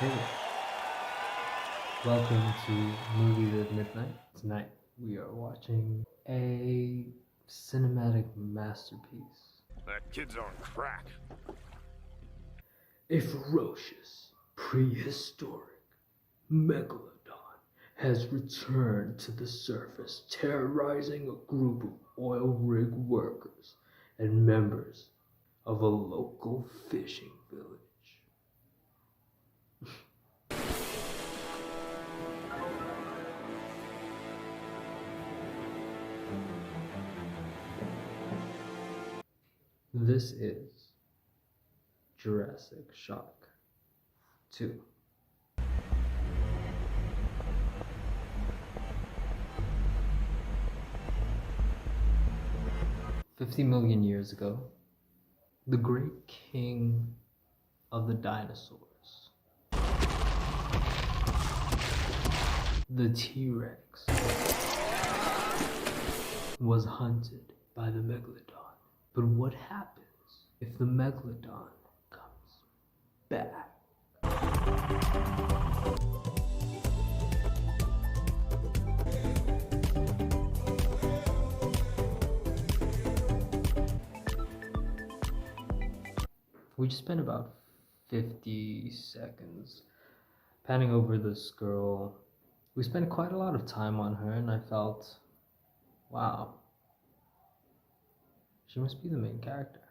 Hey there. Welcome to Movies at Midnight. Tonight we are watching a cinematic masterpiece. That kid's on crack. A ferocious, prehistoric megalodon has returned to the surface, terrorizing a group of oil rig workers and members of a local fishing village. This is Jurassic Shark 2. "50 million years ago, the great king of the dinosaurs, the T-Rex, was hunted by the megalodon. But what happens if the megalodon comes back? We just spent about 50 seconds panning over this girl. We spent quite a lot of time on her, and I felt, wow, she must be the main character.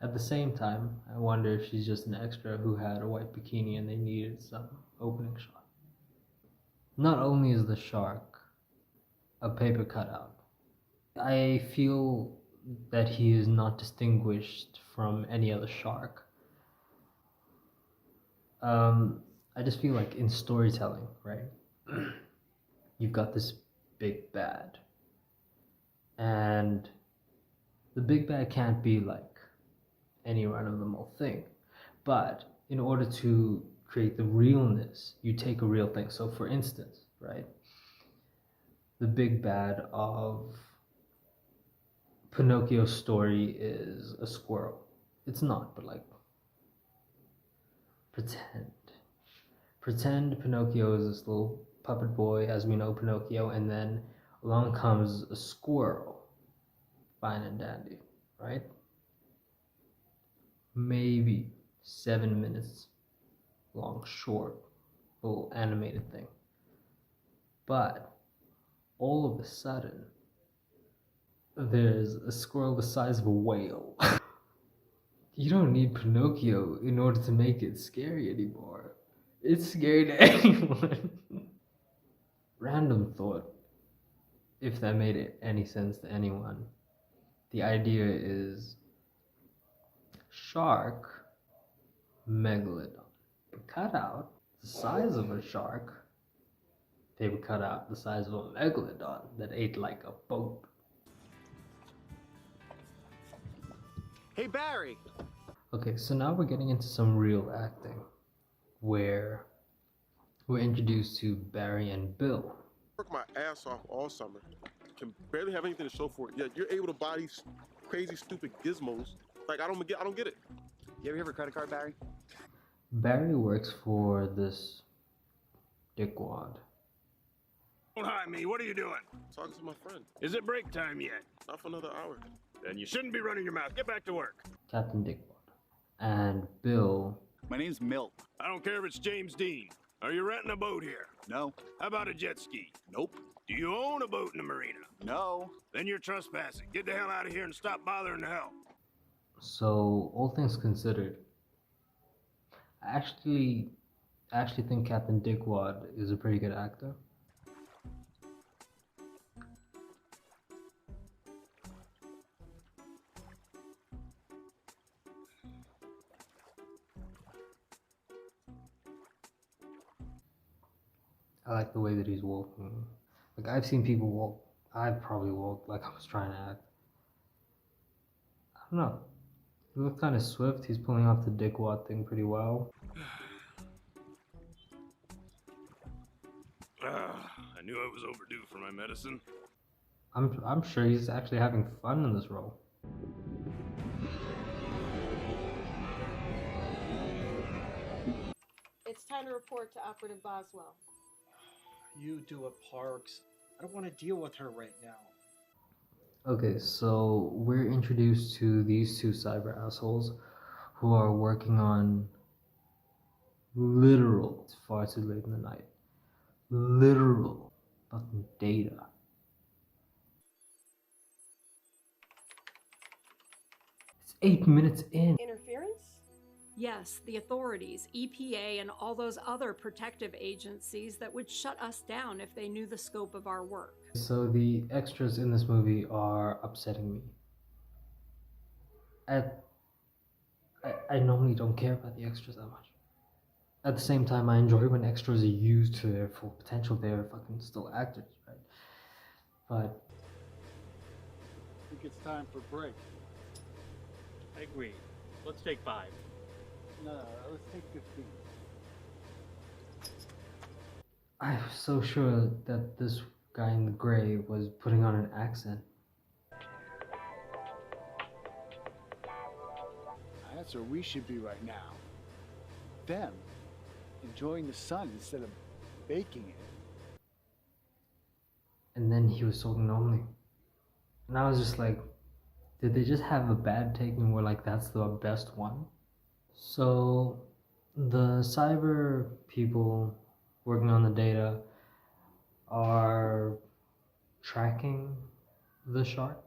At the same time, I wonder if she's just an extra who had a white bikini and they needed some opening shot. Not only is the shark a paper cutout, I feel that he is not distinguished from any other shark. I just feel like in storytelling, right? You've got this big bad, and the big bad can't be like any run-of-the-mill thing, but in order to create the realness, you take a real thing. So for instance, right, the big bad of Pinocchio's story is a squirrel. It's not, but like, pretend Pinocchio is this little puppet boy as we know Pinocchio, and then along comes a squirrel, fine and dandy, right? Maybe 7 minutes long, short, little animated thing. But all of a sudden, there's a squirrel the size of a whale. You don't need Pinocchio in order to make it scary anymore. It's scary to anyone. Random thought, if that made any sense to anyone. The idea is shark, megalodon. Cut out the size of a shark, they would cut out the size of a megalodon that ate like a boat. Hey, Barry! Okay, so now we're getting into some real acting, where we're introduced to Barry and Bill. Work my ass off all summer. Can barely have anything to show for it. Yet you're able to buy these crazy, stupid gizmos. Like I don't get it. You ever have a credit card, Barry? Barry works for this dickwad. Don't hide me. What are you doing? Talking to my friend. Is it break time yet? Not for another hour. Then you shouldn't be running your mouth. Get back to work. Captain Dickwad. And Bill. My name's Milt. I don't care if it's James Dean. Are you renting a boat here? No. How about a jet ski? Nope. Do you own a boat in the marina? No. Then you're trespassing. Get the hell out of here and stop bothering the help. So, all things considered, I actually think Captain Dickwad is a pretty good actor. I like the way that he's walking. Like, I've seen people walk. I've probably walked like I was trying to act. I don't know. He looked kind of swift. He's pulling off the dickwad thing pretty well. I knew I was overdue for my medicine. I'm sure he's actually having fun in this role. It's time to report to Operative Boswell. You do it, Parks. I don't want to deal with her right now. Okay, so we're introduced to these two cyber assholes who are working on literal, it's far too late in the night, literal fucking data. It's 8 minutes in. Interference? Yes, the authorities, EPA, and all those other protective agencies that would shut us down if they knew the scope of our work. So the extras in this movie are upsetting me. I normally don't care about the extras that much. At the same time, I enjoy when extras are used to their full potential. They're fucking still actors, right? But I think it's time for a break. I agree. Let's take 5. No, let's take 15. I was so sure that this guy in the gray was putting on an accent. That's where we should be right now. Them enjoying the sun instead of baking it. And then he was talking normally. And I was just like, did they just have a bad take and we're like, that's the best one? So the cyber people working on the data are tracking the shark.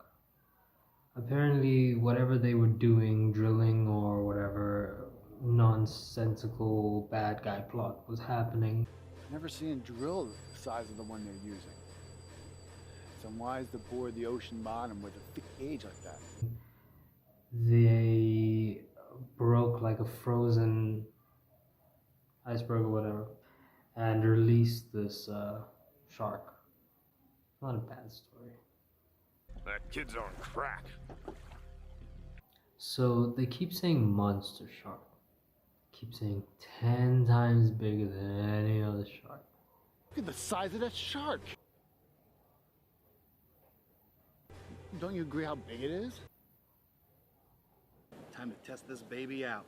Apparently, whatever they were doing, drilling or whatever nonsensical bad guy plot was happening. I've never seen a drill the size of the one they're using. It's unwise to bore the ocean bottom with a thick gauge like that. They broke like a frozen iceberg or whatever and released this shark. Not a bad story. That kid's on crack. So they keep saying monster shark. Keep saying 10 times bigger than any other shark. Look at the size of that shark. Don't you agree how big it is? Time to test this baby out.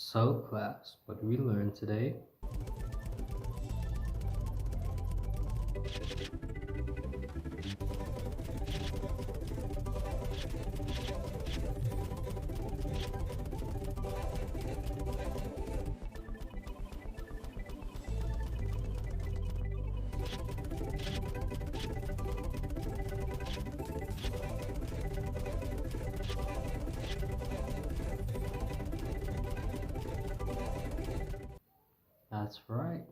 So class, what did we learn today? That's right.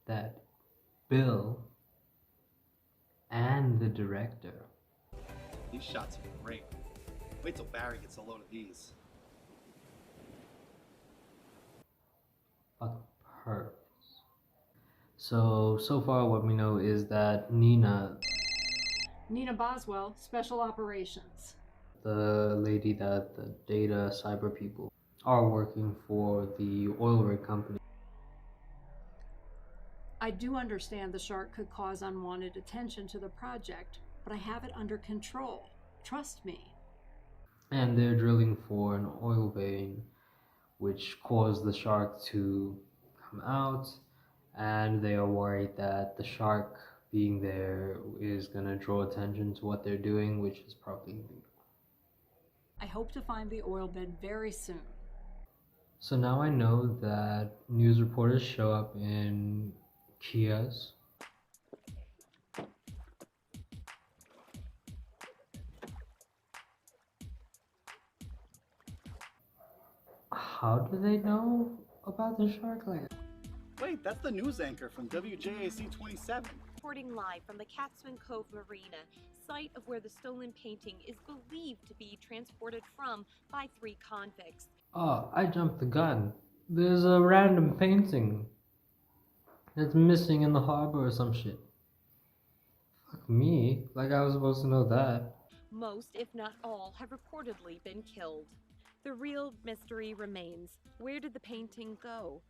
That Bill and the director. These shots are great. Wait till Barry gets a load of these. Fucking perfect. So far what we know is that Nina, Boswell, Special Operations. the lady that the data cyber people are working for the oil rig company. I do understand the shark could cause unwanted attention to the project, but I have it under control. Trust me. And they're drilling for an oil vein which caused the shark to come out, and they are worried that the shark being there is going to draw attention to what they're doing, which is probably illegal. I hope to find the oil bed very soon. So now I know that news reporters show up in Kias. How do they know about the shark? Like, Wait, that's the news anchor from WJAC 27. reporting live from the Catsman Cove Marina, site of where the stolen painting is believed to be transported from by 3 convicts. Oh, I jumped the gun. There's a random painting that's missing in the harbor or some shit. Fuck me, like I was supposed to know that. Most, if not all, have reportedly been killed. The real mystery remains. Where did the painting go?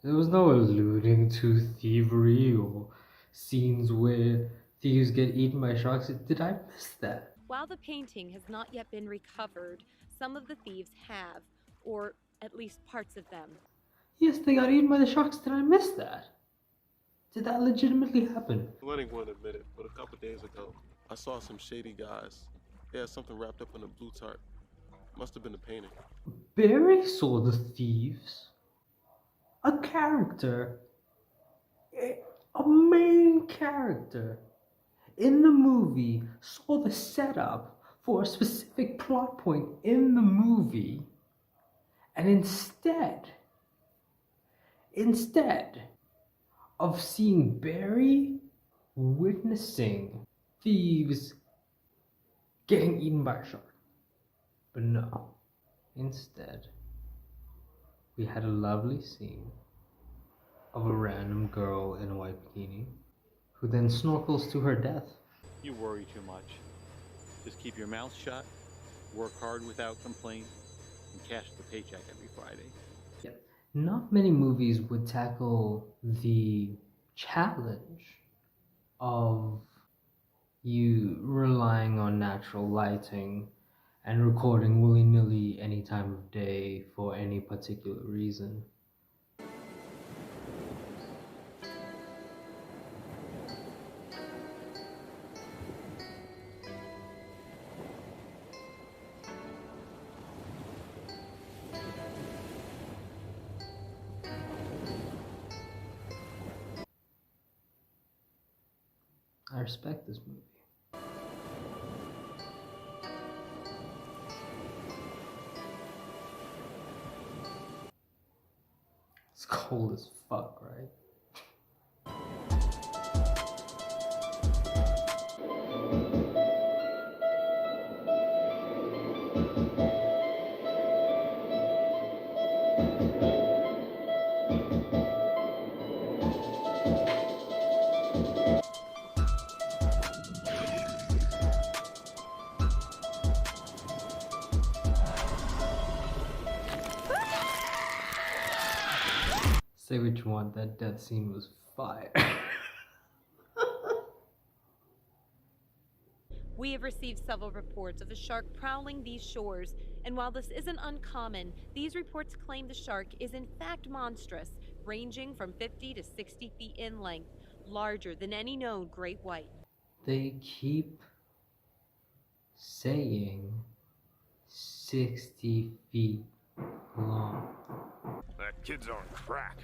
There was no alluding to thievery or scenes where thieves get eaten by sharks. Did I miss that? While the painting has not yet been recovered, some of the thieves have, or at least parts of them. Yes, they got eaten by the sharks. Did I miss that? Did that legitimately happen? Lenny won't admit it, but a couple days ago, I saw some shady guys. They had something wrapped up in a blue tarp. Must have been a painting. Barry saw the thieves. A character, a main character in the movie, saw the setup for a specific plot point in the movie, and instead of seeing Barry witnessing thieves getting eaten by a shark. But no, instead, we had a lovely scene of a random girl in a white bikini who then snorkels to her death. You worry too much. Just keep your mouth shut, work hard without complaint, and cash the paycheck every Friday. Yeah. Not many movies would tackle the challenge of you relying on natural lighting and recording willy-nilly any time of day for any particular reason. I respect this movie. It's cold as fuck, right? Say what you want, that death scene was fire. We have received several reports of a shark prowling these shores, and while this isn't uncommon, these reports claim the shark is in fact monstrous, ranging from 50 to 60 feet in length, larger than any known great white. They keep saying 60 feet long. That kid's on crack.